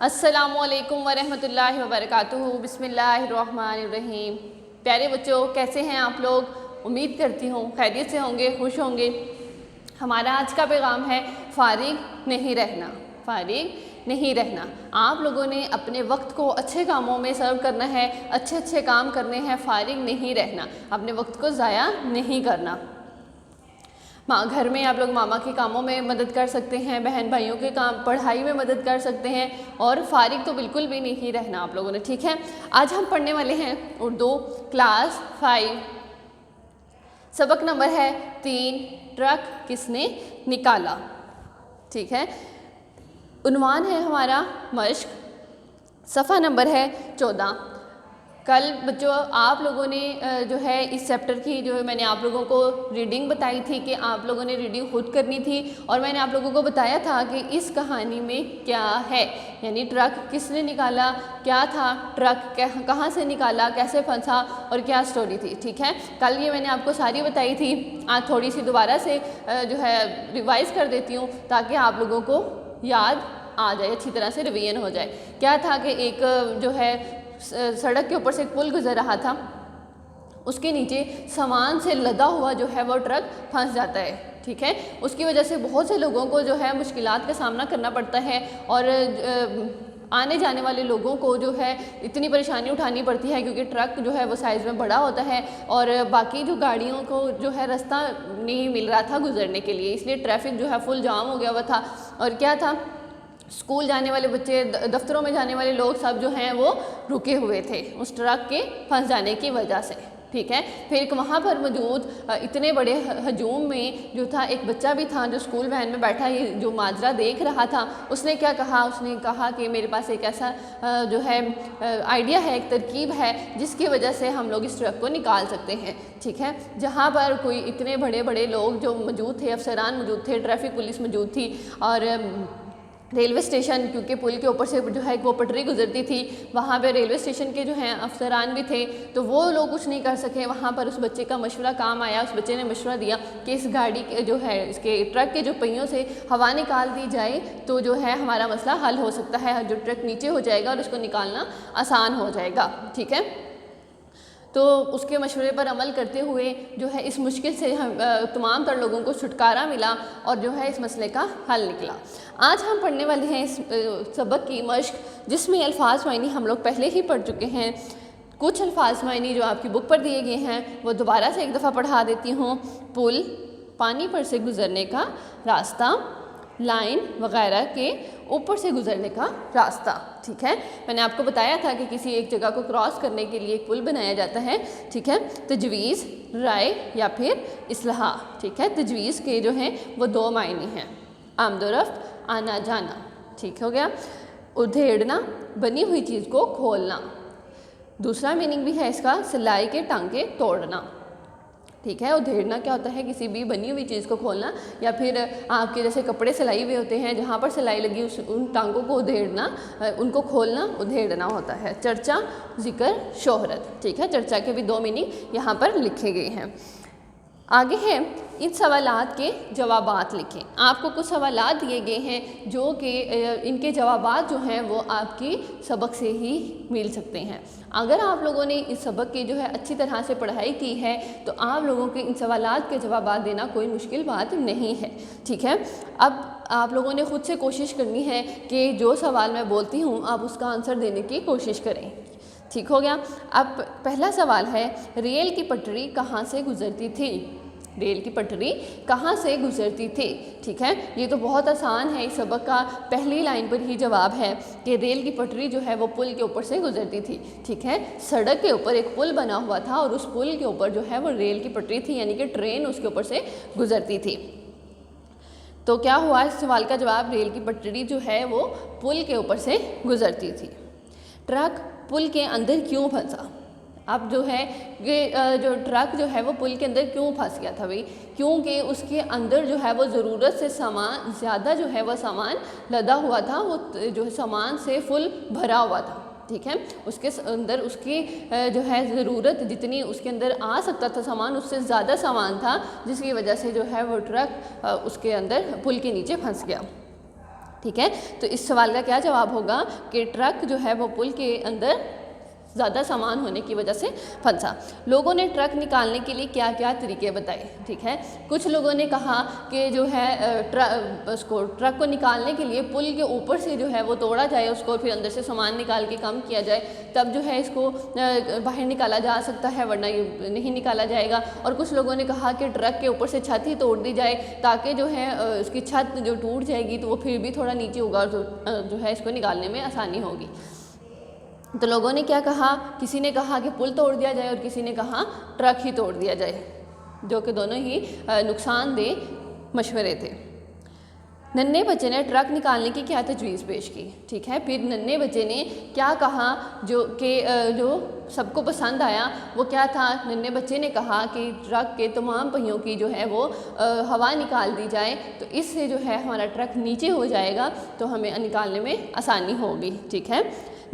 अस्सलामुअलैकुम वरहमतुल्लाहि वबरकातुहू। बिस्मिल्लाहिर्रहमानिर्रहीम। प्यारे बच्चों, कैसे हैं आप लोग? उम्मीद करती हूँ खैरियत से होंगे, खुश होंगे। हमारा आज का पैगाम है फारिग नहीं रहना। फारिग नहीं रहना। आप लोगों ने अपने वक्त को अच्छे कामों में सर्व करना है, अच्छे अच्छे काम करने हैं, फारिग नहीं रहना, अपने वक्त को ज़ाया नहीं करना। घर में आप लोग मामा के कामों में मदद कर सकते हैं, बहन भाइयों के काम पढ़ाई में मदद कर सकते हैं, और फारिग तो बिल्कुल भी नहीं रहना आप लोगों ने। ठीक है, आज हम पढ़ने वाले हैं उर्दू क्लास 5, सबक नंबर है 3, ट्रक किसने निकाला। ठीक है, उन्वान है हमारा मश्क, सफ़ा नंबर है 14। कल बच्चों आप लोगों ने जो है इस चैप्टर की जो है मैंने आप लोगों को रीडिंग बताई थी कि आप लोगों ने रीडिंग खुद करनी थी, और मैंने आप लोगों को बताया था कि इस कहानी में क्या है, यानी ट्रक किसने निकाला, क्या था ट्रक, कहाँ से निकाला, कैसे फंसा और क्या स्टोरी थी। ठीक है, कल ये मैंने आपको सारी बताई थी। आज थोड़ी सी दोबारा से जो है रिवाइज़ कर देती हूँ ताकि आप लोगों को याद आ जाए, अच्छी तरह से रिवीजन हो जाए। क्या था कि एक जो है सड़क के ऊपर से एक पुल गुजर रहा था, उसके नीचे सामान से लदा हुआ जो है वो ट्रक फंस जाता है। ठीक है, उसकी वजह से बहुत से लोगों को जो है मुश्किलात का सामना करना पड़ता है, और आने जाने वाले लोगों को जो है इतनी परेशानी उठानी पड़ती है क्योंकि ट्रक जो है वो साइज़ में बड़ा होता है और बाकी जो गाड़ियों को जो है रास्ता नहीं मिल रहा था गुजरने के लिए, इसलिए ट्रैफिक जो है फुल जाम हो गया हुआ था। और क्या था, स्कूल जाने वाले बच्चे, दफ्तरों में जाने वाले लोग सब जो हैं वो रुके हुए थे उस ट्रक के फंस जाने की वजह से। ठीक है, फिर एक वहाँ पर मौजूद इतने बड़े हजूम में जो था एक बच्चा भी था जो स्कूल वैन में बैठा ये जो माजरा देख रहा था। उसने क्या कहा, उसने कहा कि मेरे पास एक ऐसा जो है आइडिया है, एक तरकीब है जिसकी वजह से हम लोग इस ट्रक को निकाल सकते हैं। ठीक है, जहाँ पर कोई इतने बड़े बड़े लोग जो मौजूद थे, अफसरान मौजूद थे, ट्रैफिक पुलिस मौजूद थी, और रेलवे स्टेशन, क्योंकि पुल के ऊपर से जो है वो पटरी गुजरती थी, वहाँ पे रेलवे स्टेशन के जो हैं अफसरान भी थे, तो वो लोग कुछ नहीं कर सके। वहाँ पर उस बच्चे का मशवरा काम आया। उस बच्चे ने मशवरा दिया कि इस गाड़ी के जो है इसके ट्रक के जो पहियों से हवा निकाल दी जाए तो जो है हमारा मसला हल हो सकता है, जो ट्रक नीचे हो जाएगा और उसको निकालना आसान हो जाएगा। ठीक है, तो उसके मशवरे पर अमल करते हुए जो है इस मुश्किल से तमाम तर लोगों को छुटकारा मिला और जो है इस मसले का हल निकला। आज हम पढ़ने वाले हैं इस सबक की मश्क, जिसमें अल्फाज मायनी हम लोग पहले ही पढ़ चुके हैं। कुछ अल्फाज मायनी जो आपकी बुक पर दिए गए हैं वो दोबारा से एक दफ़ा पढ़ा देती हूँ। पुल, पानी पर से गुज़रने का रास्ता, लाइन वगैरह के ऊपर से गुजरने का रास्ता। ठीक है, मैंने आपको बताया था कि किसी एक जगह को क्रॉस करने के लिए एक पुल बनाया जाता है। ठीक है, तजवीज़, राय या फिर इस्लाह। ठीक है, तजवीज़ के जो हैं वो 2 मायने हैं, आमदोरफ्त, आना जाना। ठीक हो गया। उधेड़ना, बनी हुई चीज़ को खोलना। दूसरा मीनिंग भी है इसका, सिलाई के टांके तोड़ना। ठीक है, उधेड़ना क्या होता है, किसी भी बनी हुई चीज़ को खोलना, या फिर आपके जैसे कपड़े सिलाई हुए होते हैं जहाँ पर सिलाई लगी उन टांगों को उधेड़ना, उनको खोलना उधेड़ना होता है। चर्चा, जिक्र, शोहरत। ठीक है, चर्चा के भी 2 मीनिंग यहाँ पर लिखे गए हैं। आगे है इन सवालात के जवाबात लिखें। आपको कुछ सवालात दिए गए हैं जो कि इनके जवाबात जो हैं वो आपकी सबक से ही मिल सकते हैं। अगर आप लोगों ने इस सबक की जो है अच्छी तरह से पढ़ाई की है तो आप लोगों के इन सवालात के जवाबात देना कोई मुश्किल बात नहीं है। ठीक है, अब आप लोगों ने ख़ुद से कोशिश करनी है कि जो सवाल मैं बोलती हूँ आप उसका आंसर देने की कोशिश करें। ठीक हो गया। अब पहला सवाल है, रेल की पटरी कहाँ से गुजरती थी? रेल की पटरी कहाँ से गुजरती थी? ठीक है, ये तो बहुत आसान है। इस सबक का पहली लाइन पर ही जवाब है कि रेल की पटरी जो है वो पुल के ऊपर से गुजरती थी। ठीक है, सड़क के ऊपर एक पुल बना हुआ था और उस पुल के ऊपर जो है वो रेल की पटरी थी, यानी कि ट्रेन उसके ऊपर से गुजरती थी। तो क्या हुआ, इस सवाल का जवाब, रेल की पटरी जो है वो पुल के ऊपर से गुजरती थी। ट्रक पुल के अंदर क्यों फंसा? अब जो है ये जो ट्रक जो है वो पुल के अंदर क्यों फंस गया था भाई? क्योंकि उसके अंदर जो है वो ज़रूरत से सामान ज़्यादा जो है वो सामान लदा हुआ था, वो जो है सामान से फुल भरा हुआ था। ठीक है, उसके अंदर उसकी जो है ज़रूरत जितनी उसके अंदर आ सकता था सामान, उससे ज़्यादा सामान था, जिसकी वजह से जो है वो ट्रक उसके अंदर पुल के नीचे फंस गया। ठीक है। तो इस सवाल का क्या जवाब होगा कि ट्रक जो है वो पुल के अंदर ज़्यादा सामान होने की वजह से फंसा। लोगों ने ट्रक निकालने के लिए क्या क्या तरीके बताए, ठीक है। कुछ लोगों ने कहा कि जो है ट्रक को निकालने के लिए पुल के ऊपर से जो है वो तोड़ा जाए उसको, फिर अंदर से सामान निकाल के कम किया जाए, तब जो है इसको बाहर निकाला जा सकता है, वरना ये नहीं निकाला जाएगा। और कुछ लोगों ने कहा कि ट्रक के ऊपर से छत ही तोड़ दी जाए ताकि जो है उसकी छत जो टूट जाएगी तो वो फिर भी थोड़ा नीचे होगा, जो है इसको निकालने में आसानी होगी। तो लोगों ने क्या कहा, किसी ने कहा कि पुल तोड़ दिया जाए और किसी ने कहा ट्रक ही तोड़ दिया जाए, जो कि दोनों ही नुकसानदेह मशवरे थे। नन्हे बच्चे ने ट्रक निकालने की क्या तजवीज़ पेश की, ठीक है। फिर नन्हे बच्चे ने क्या कहा जो सबको पसंद आया, वो क्या था। नन्हे बच्चे ने कहा कि ट्रक के तमाम पहियों की जो है वो हवा निकाल दी जाए, तो इससे जो है हमारा ट्रक नीचे हो जाएगा तो हमें निकालने में आसानी होगी, ठीक है।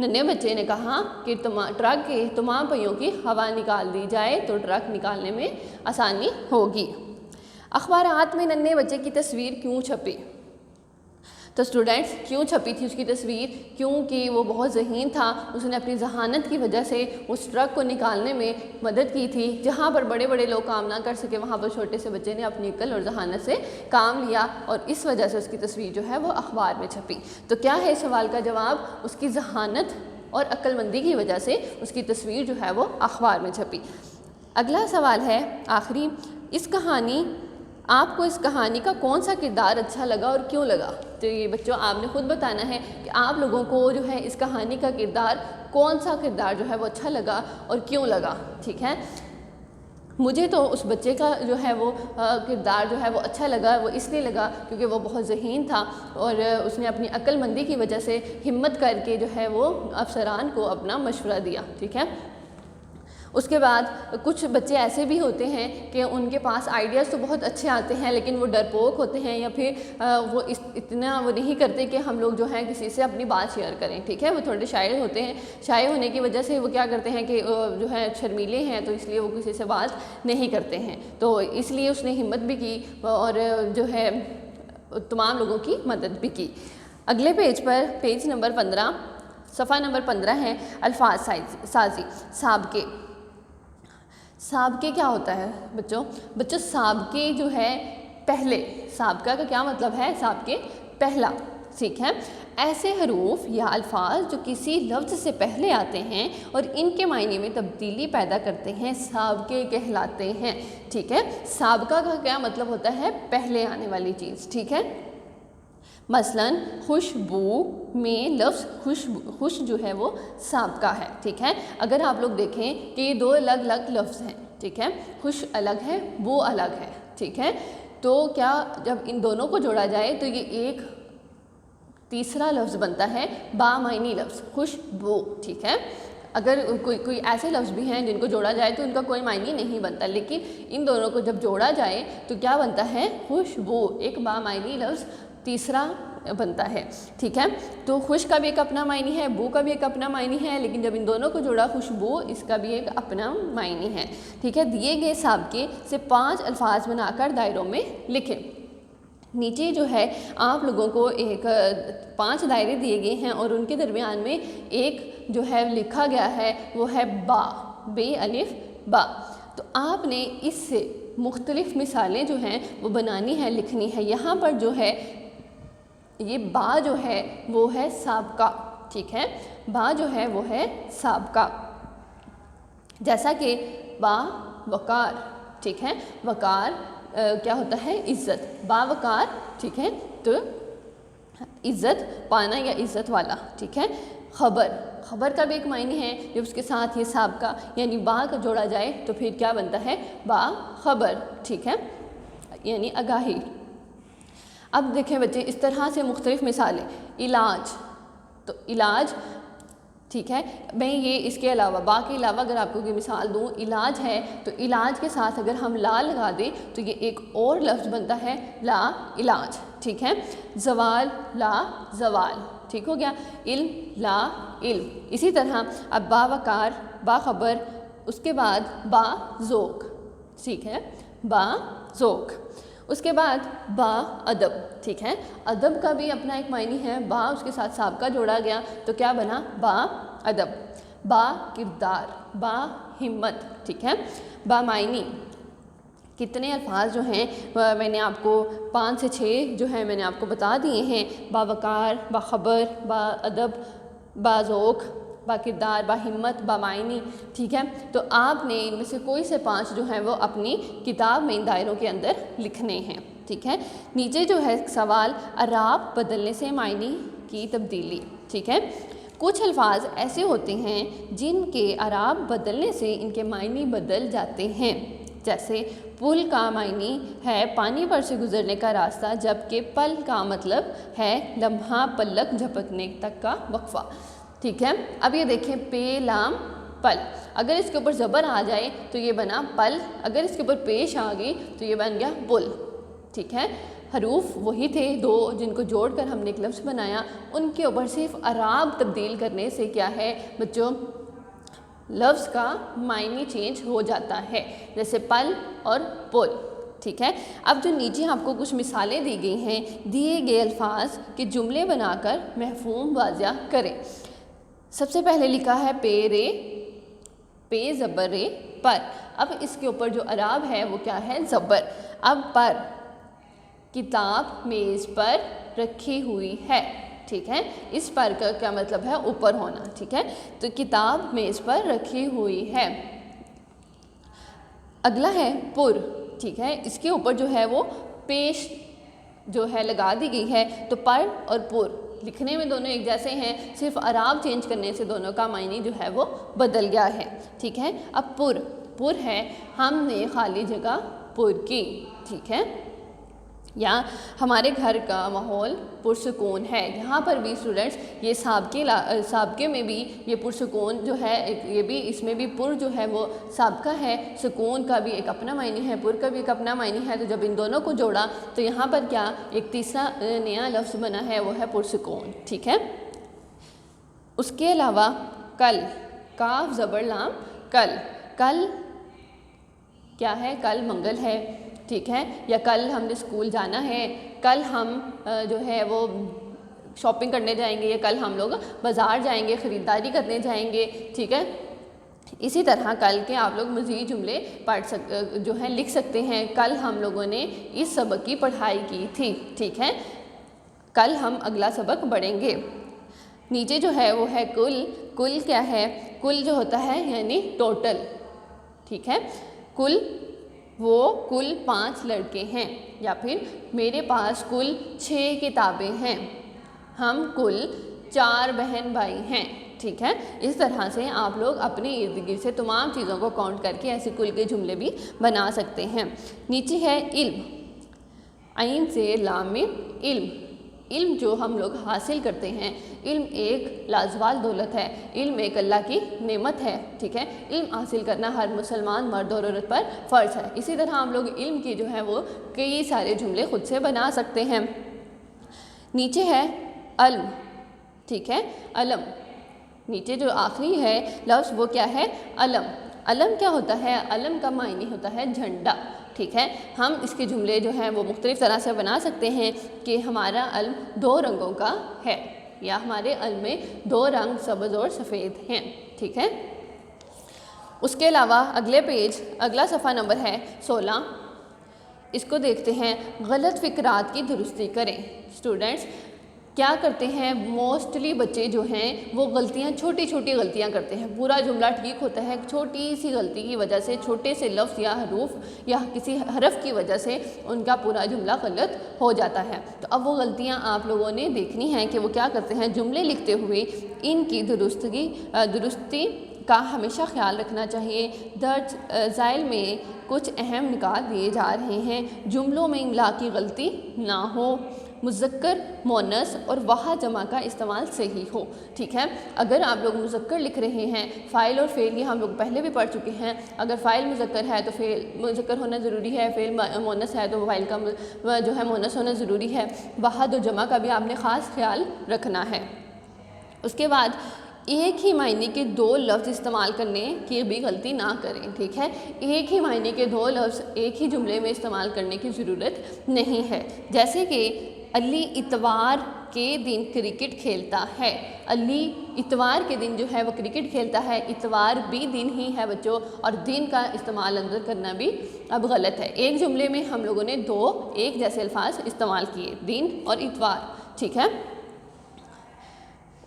नन्हे बच्चे ने कहा कि ट्रक के तमाम पहियों की हवा निकाल दी जाए तो ट्रक निकालने में आसानी होगी। अखबारात में नन्हे बच्चे की तस्वीर क्यों छपी? तो स्टूडेंट्स, क्यों छपी थी उसकी तस्वीर? क्योंकि वो बहुत ज़हीन था, उसने अपनी जहानत की वजह से उस ट्रक को निकालने में मदद की थी। जहाँ पर बड़े बड़े लोग काम ना कर सके वहाँ पर छोटे से बच्चे ने अपनी अक्ल और जहानत से काम लिया और इस वजह से उसकी तस्वीर जो है वो अखबार में छपी। तो क्या है इस सवाल का जवाब? उसकी जहानत और अक्लमंदी की वजह से उसकी तस्वीर जो है वो अखबार में छपी। अगला सवाल है आखिरी, आपको इस कहानी का कौन सा किरदार अच्छा लगा और क्यों लगा? तो ये बच्चों आपने खुद बताना है कि आप लोगों को जो है इस कहानी का किरदार, कौन सा किरदार जो है वो अच्छा लगा और क्यों लगा, ठीक है। मुझे तो उस बच्चे का जो है वो किरदार जो है वो अच्छा लगा, वो इसलिए लगा क्योंकि वो बहुत ज़हीन था और उसने अपनी अक्लमंदी की वजह से हिम्मत करके जो है वो अफसरान को अपना मशवरा दिया, ठीक है। उसके बाद कुछ बच्चे ऐसे भी होते हैं कि उनके पास आइडियाज़ तो बहुत अच्छे आते हैं लेकिन वो डरपोक होते हैं या फिर वो इतना वो नहीं करते कि हम लोग जो हैं किसी से अपनी बात शेयर करें, ठीक है। वो थोड़े शायर होते हैं, शायर होने की वजह से वो क्या करते हैं कि जो है शर्मीले हैं, तो इसलिए वो किसी से बात नहीं करते हैं। तो इसलिए उसने हिम्मत भी की और जो है तमाम लोगों की मदद भी की। अगले पेज पर पेज नंबर 15 सफ़ा नंबर 15 है अल्फाज साजी। साबके क्या होता है बच्चों साबके जो है पहले, साबका का क्या मतलब है? साबके पहला, ठीक है। ऐसे हरूफ या अल्फाज जो किसी लफ्ज़ से पहले आते हैं और इनके मायने में तब्दीली पैदा करते हैं साबके कहलाते हैं, ठीक है। साबका का क्या मतलब होता है? पहले आने वाली चीज़, ठीक है। मसलन खुशबू में लफ्ज़ खुश जो है वो साबका है, ठीक है। अगर आप लोग देखें कि ये दो अलग अलग लफ्ज़ हैं, ठीक है, खुश अलग है, वो अलग है, ठीक है। तो क्या जब इन दोनों को जोड़ा जाए तो ये एक तीसरा लफ्ज़ बनता है बामायनी लफ्ज़ खुशबू, ठीक है। अगर कोई ऐसे लफ्ज़ भी हैं जिनको जोड़ा जाए तो उनका कोई मायने नहीं बनता, लेकिन इन दोनों को जब जोड़ा जाए तो क्या बनता है? खुशबू, एक बामायनी लफ्ज़ तीसरा बनता है, ठीक है। तो खुश का भी एक अपना मायने है, बू का भी एक अपना मायने है, लेकिन जब इन दोनों को जोड़ा खुशबू, इसका भी एक अपना मायने है, ठीक है। दिए गए साबके से 5 अल्फाज बनाकर दायरों में लिखें। नीचे जो है आप लोगों को एक 5 दायरे दिए गए हैं और उनके दरमियान में एक जो है लिखा गया है वो है बा, बे अलिफ बा। तो आपने इससे मुख्तलिफ मिसालें जो हैं वो बनानी है, लिखनी है। यहाँ पर जो है ये बा जो है वो है साबका, ठीक है। बा जो है वो है साबका, जैसा कि बा वकार, ठीक है। वकार क्या होता है? इज़्ज़त, बावकार, ठीक है। तो इज़्ज़त पाना या इज़्ज़त वाला, ठीक है। खबर का भी एक मायने है, जब उसके साथ ये साबका यानी बा का जोड़ा जाए तो फिर क्या बनता है? बा खबर, ठीक है, यानी आगाही। अब देखें बच्चे, इस तरह से मुख्तलिफ मिसालें। इलाज, तो इलाज, ठीक है। मैं ये इसके अलावा बा के अलावा अगर आपको कोई मिसाल दूँ, इलाज है तो इलाज के साथ अगर हम ला लगा दें तो ये एक और लफ्ज़ बनता है ला इलाज, ठीक है। ज़वाल, ला ज़वाल, ठीक हो गया। इल्म, ला इल्म। इसी तरह अब बावकार, बाखबर, उसके बाद बा ज़ोक, ठीक है, बा ज़ोक। उसके बाद बा अदब, ठीक है। अदब का भी अपना एक मायने है, बा उसके साथ साबका जोड़ा गया तो क्या बना, बा अदब। बा किरदार, बा हिम्मत, ठीक है। बा मायनी, कितने अल्फाज जो हैं मैंने आपको 5 से 6 जो हैं मैंने आपको बता दिए हैं। बावकार, बाखबर, बा अदब, बाज़ोक, बाकिरदार, बाहिम्मत, बामायनी, ठीक है। तो आपने इनमें से कोई से 5 जो हैं वो अपनी किताब में इन दायरों के अंदर लिखने हैं, ठीक है। नीचे जो है सवाल, अराब बदलने से मायनी की तब्दीली, ठीक है। कुछ अल्फाज ऐसे होते हैं जिनके अराब बदलने से इनके मायने बदल जाते हैं। जैसे पुल का मायनी है पानी पर से गुजरने का रास्ता, जबकि पल का मतलब है लम्हा, पलक झपकने तक का वक्फा, ठीक है। अब ये देखें, पे लाम पल, अगर इसके ऊपर ज़बर आ जाए तो ये बना पल, अगर इसके ऊपर पेश आ गई तो ये बन गया पुल, ठीक है। हरूफ वही थे 2 जिनको जोड़कर हमने एक लफ्ज़ बनाया, उनके ऊपर सिर्फ अराब तब्दील करने से क्या है बच्चों, लफ्ज़ का मायने चेंज हो जाता है, जैसे पल और पुल, ठीक है। अब जो नीचे आपको कुछ मिसालें दी गई हैं, दिए गए अल्फाज के जुमले बनाकर महफूम वाज़िया करें। सबसे पहले लिखा है पे रे, पे ज़बर रे पर, अब इसके ऊपर जो अराब है वो क्या है, ज़बर। अब पर, किताब मेज़ पर रखी हुई है, ठीक है। इस पर का क्या मतलब है, ऊपर होना, ठीक है। तो किताब मेज़ पर रखी हुई है। अगला है पुर, ठीक है, इसके ऊपर जो है वो पेश जो है लगा दी गई है, तो पर और पुर लिखने में दोनों एक जैसे हैं, सिर्फ अराब चेंज करने से दोनों का मायने जो है वो बदल गया है, ठीक है। अब पुर, पुर है हमने खाली जगह पुर की, ठीक है, या हमारे घर का माहौल पुरसुकून है। यहाँ पर भी स्टूडेंट्स ये साबके में भी ये पुरसुकून जो है, ये भी इसमें भी पुर जो है वो साबका है, सुकून का भी एक अपना मायने है, पुर का भी एक अपना मायने है। तो जब इन दोनों को जोड़ा तो यहाँ पर क्या एक तीसरा नया लफ्ज़ बना है, वो है पुरसुकून, ठीक है। उसके अलावा कल, काफ ज़बर लाम कल, कल क्या है, कल मंगल है, ठीक है, या कल हमने स्कूल जाना है, कल हम जो है वो शॉपिंग करने जाएंगे, या कल हम लोग बाज़ार जाएंगे, ख़रीदारी करने जाएंगे, ठीक है। इसी तरह कल के आप लोग मज़ीद जुमले जो है लिख सकते हैं। कल हम लोगों ने इस सबक की पढ़ाई की थी, ठीक है, कल हम अगला सबक पढ़ेंगे। नीचे जो है वो है कुल, कुल क्या है, कुल जो होता है यानी टोटल, ठीक है। कुल वो कुल 5 लड़के हैं, या फिर मेरे पास कुल 6 किताबें हैं, हम कुल 4 बहन भाई हैं, ठीक है। इस तरह से आप लोग अपने इर्द गिर्द से तमाम चीज़ों को काउंट करके ऐसे कुल के जुमले भी बना सकते हैं। नीचे है इल्म, आइन से लाम में इल्म, इल्म जो हम लोग हासिल करते हैं, इल्म एक लाजवाल दौलत है, इल्म एक अल्लाह की नेमत है, ठीक है। इल्म हासिल करना हर मुसलमान मर्द और औरत पर फ़र्ज़ है। इसी तरह हम लोग इल्म की जो है वो कई सारे जुमले खुद से बना सकते हैं। नीचे है अलम, ठीक है, अलम, नीचे जो आखिरी है लफ्ज़ वो क्या है, अलम। अलम क्या होता है, अलम का मायने होता है झंडा, ठीक है। हम इसके जुमले जो हैं वो मुख्तलिफ़ तरह से बना सकते हैं कि हमारा अलम 2 रंगों का है, या हमारे अलम में 2 रंग सब्ज़ और सफ़ेद हैं, ठीक है। उसके अलावा अगले पेज, अगला सफ़ा नंबर है 16, इसको देखते हैं। गलत फ़िक्रात की दुरुस्ती करें। स्टूडेंट्स क्या करते हैं, मोस्टली बच्चे जो हैं वो गलतियां, छोटी छोटी गलतियां करते हैं। पूरा जुमला ठीक होता है, छोटी सी गलती की वजह से, छोटे से लफ्ज़ या हरूफ या किसी हरफ की वजह से उनका पूरा जुमला गलत हो जाता है। तो अब वो गलतियां आप लोगों ने देखनी हैं कि वो क्या करते हैं। जुमले लिखते हुए इनकी दुरुस्ती का हमेशा ख्याल रखना चाहिए। दर्ज ज़ैल में कुछ अहम निकात दिए जा रहे हैं। जुमलों में इमला की गलती ना हो, मुज़क्कर, मोनस और वाह जमा का इस्तेमाल सही हो, ठीक है। अगर आप लोग मुज़क्कर लिख रहे हैं, फ़ाइल और फ़ेल ये हम लोग पहले भी पढ़ चुके हैं। अगर फ़ाइल मुज़क्कर है तो फ़ेल मुज़क्कर होना ज़रूरी है, फ़ेल मोनस है तो फ़ाइल का जो है मोनस होना ज़रूरी है। वाह और जमा का भी आपने ख़ास ख्याल रखना है। उसके बाद एक ही मायने के दो लफ्ज़ इस्तेमाल करने की भी गलती ना करें, ठीक है। एक ही मायने के दो लफ्ज़ एक ही जुमले में इस्तेमाल करने की ज़रूरत नहीं है। जैसे कि अली इतवार के दिन क्रिकेट खेलता है। अली इतवार के दिन जो है वो क्रिकेट खेलता है। इतवार भी दिन ही है बच्चों, और दिन का इस्तेमाल अंदर करना भी अब गलत है। एक जुमले में हम लोगों ने दो एक जैसे अल्फाज इस्तेमाल किए, दिन और इतवार, ठीक है।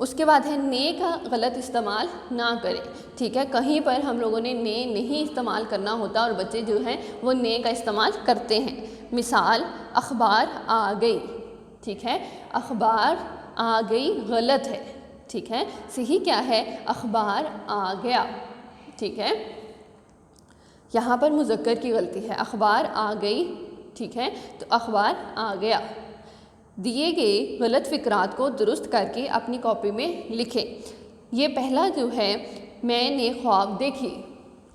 उसके बाद है ने का गलत इस्तेमाल ना करें, ठीक है। कहीं पर हम लोगों ने ने नहीं इस्तेमाल करना होता और बच्चे जो हैं वो ने का इस्तेमाल करते हैं। मिसाल अखबार आ गई, ठीक है। अखबार आ गई गलत है, ठीक है। सही क्या है, अखबार आ गया, ठीक है। यहाँ पर मुज़क्कर की गलती है, अखबार आ गई, ठीक है, तो अखबार आ गया। दिए गए गलत फ़िक्रात को दुरुस्त करके अपनी कॉपी में लिखें। ये पहला जो है, मैंने ख्वाब देखी,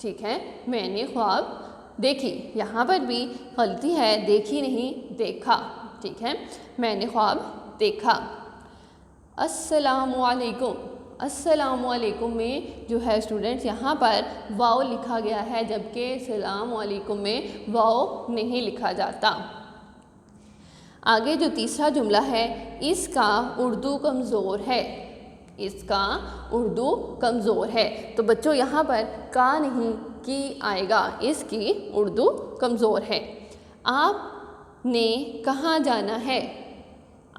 ठीक है, मैंने ख्वाब देखी। यहाँ पर भी गलती है, देखी नहीं देखा, ठीक है, मैंने ख्वाब देखा। अस्सलामुअलैकुम, अस्सलामुअलैकुम में जो है स्टूडेंट्स यहाँ पर वाव लिखा गया है, जबकि अस्सलामुअलैकुम में वाव नहीं लिखा जाता। आगे जो तीसरा जुमला है, इसका उर्दू कमज़ोर है, इसका उर्दू कमज़ोर है। तो बच्चों यहाँ पर का नहीं की आएगा, इसकी उर्दू कमज़ोर है। आपने कहाँ जाना है,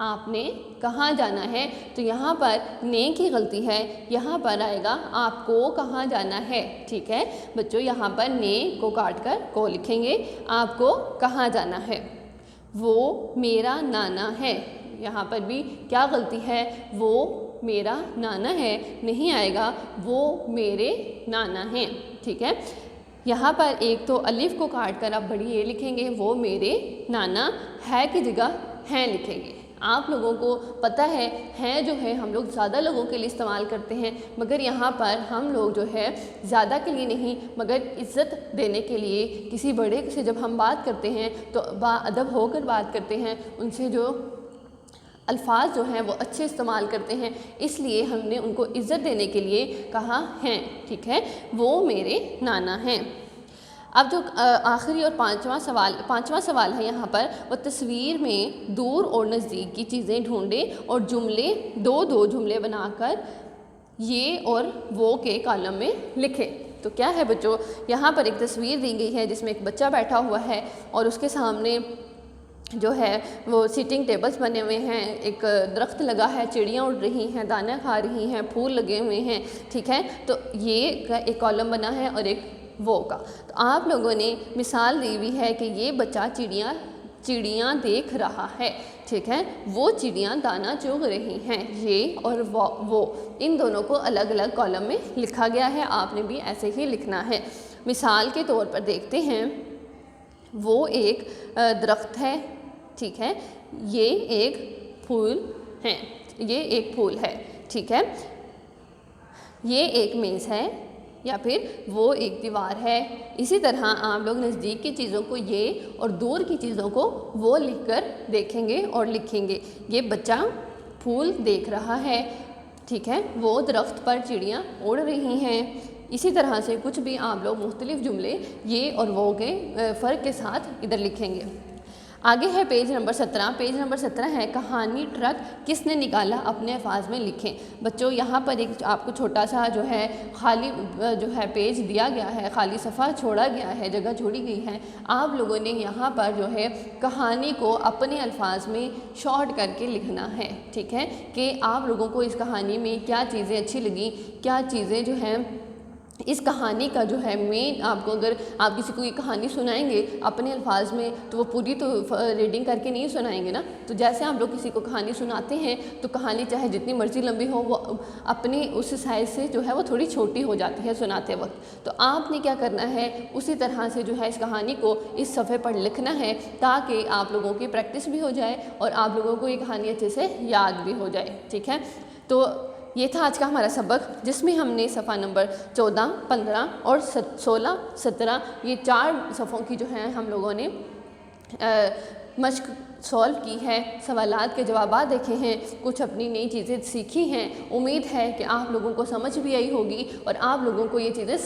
आपने कहाँ जाना है, तो यहाँ पर ने की गलती है, यहाँ पर आएगा आपको कहाँ जाना है, ठीक है बच्चों। यहाँ पर ने को काट कर को लिखेंगे, आपको कहाँ जाना है। वो मेरा नाना है, यहाँ पर भी क्या गलती है, वो मेरा नाना है नहीं आएगा, वो मेरे नाना हैं, ठीक है। यहाँ पर एक तो अलिफ को काट कर आप बड़ी ए लिखेंगे, वो मेरे नाना, है की जगह हैं लिखेंगे। आप लोगों को पता है जो है हम लोग ज़्यादा लोगों के लिए इस्तेमाल करते हैं, मगर यहाँ पर हम लोग जो है ज़्यादा के लिए नहीं मगर इज़्ज़त देने के लिए किसी बड़े से जब हम बात करते हैं तो बाअदब होकर बात करते हैं, उनसे जो अल्फाज जो हैं वो अच्छे इस्तेमाल करते हैं, इसलिए हमने उनको इज़्ज़त देने के लिए कहा हैं, ठीक है, वो मेरे नाना हैं। अब जो आखिरी और पांचवा सवाल है यहाँ पर, वो तस्वीर में दूर और नज़दीक की चीज़ें ढूंढें और जुमले दो जुमले बनाकर ये और वो के कॉलम में लिखें। तो क्या है बच्चों, यहाँ पर एक तस्वीर दी गई है जिसमें एक बच्चा बैठा हुआ है और उसके सामने जो है वो सीटिंग टेबल्स बने हुए हैं, एक दरख्त लगा है, चिड़ियाँ उड़ रही हैं, दाना खा रही हैं, फूल लगे हुए हैं, ठीक है। तो ये एक कॉलम बना है और एक वो का। तो आप लोगों ने मिसाल दी हुई है कि ये बच्चा चिड़ियाँ देख रहा है, ठीक है, वो चिड़ियाँ दाना चुग रही हैं, ये और वो इन दोनों को अलग अलग कॉलम में लिखा गया है, आपने भी ऐसे ही लिखना है। मिसाल के तौर पर देखते हैं, वो एक दरख्त है, ठीक है, ये एक फूल है, ये एक फूल है, ठीक है, ये एक मेज़ है या फिर वो एक दीवार है। इसी तरह आप लोग नज़दीक की चीज़ों को ये और दूर की चीज़ों को वो लिखकर देखेंगे और लिखेंगे। ये बच्चा फूल देख रहा है, ठीक है, वो दरख्त पर चिड़ियाँ उड़ रही हैं। इसी तरह से कुछ भी आप लोग मुख्तलिफ जुमले ये और वो के फ़र्क के साथ इधर लिखेंगे। आगे है पेज नंबर 17। पेज नंबर 17 है कहानी ट्रक किसने निकाला, अपने अल्फाज में लिखें। बच्चों यहाँ पर एक आपको छोटा सा जो है खाली जो है पेज दिया गया है, खाली सफ़ा छोड़ा गया है, जगह छोड़ी गई है। आप लोगों ने यहाँ पर जो है कहानी को अपने अल्फाज में शॉर्ट करके लिखना है, ठीक है, कि आप लोगों को इस कहानी में क्या चीज़ें अच्छी लगी, क्या चीज़ें जो हैं इस कहानी का जो है मेन। आपको अगर आप किसी को ये कहानी सुनाएंगे अपने अल्फाज में तो वो पूरी तो रीडिंग करके नहीं सुनाएंगे ना। तो जैसे आप लोग किसी को कहानी सुनाते हैं तो कहानी चाहे जितनी मर्जी लंबी हो, वो अपने उस साइज़ से जो है वो थोड़ी छोटी हो जाती है सुनाते वक्त। तो आपने क्या करना है, उसी तरह से जो है इस कहानी को इस सफ़े पर लिखना है ताकि आप लोगों की प्रैक्टिस भी हो जाए और आप लोगों को ये कहानी अच्छे से याद भी हो जाए, ठीक है। तो ये था आज का हमारा सबक, जिसमें हमने सफ़ा नंबर 14, 15 और 16, 17 ये 4 सफ़ों की जो है हम लोगों ने मश्क सॉल्व की है, सवालात के जवाबात देखे हैं, कुछ अपनी नई चीज़ें सीखी हैं। उम्मीद है कि आप लोगों को समझ भी आई होगी और आप लोगों को ये चीज़ें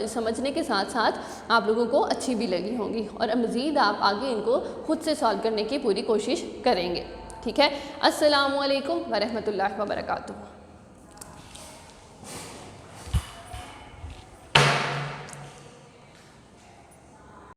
समझने के साथ साथ आप लोगों को अच्छी भी लगी होंगी और मज़ीद आप आगे इनको खुद से सॉल्व करने की पूरी कोशिश करेंगे। ठीक है। अस्सलामु अलैकुम व रहमतुल्लाहि व बरकातुहू।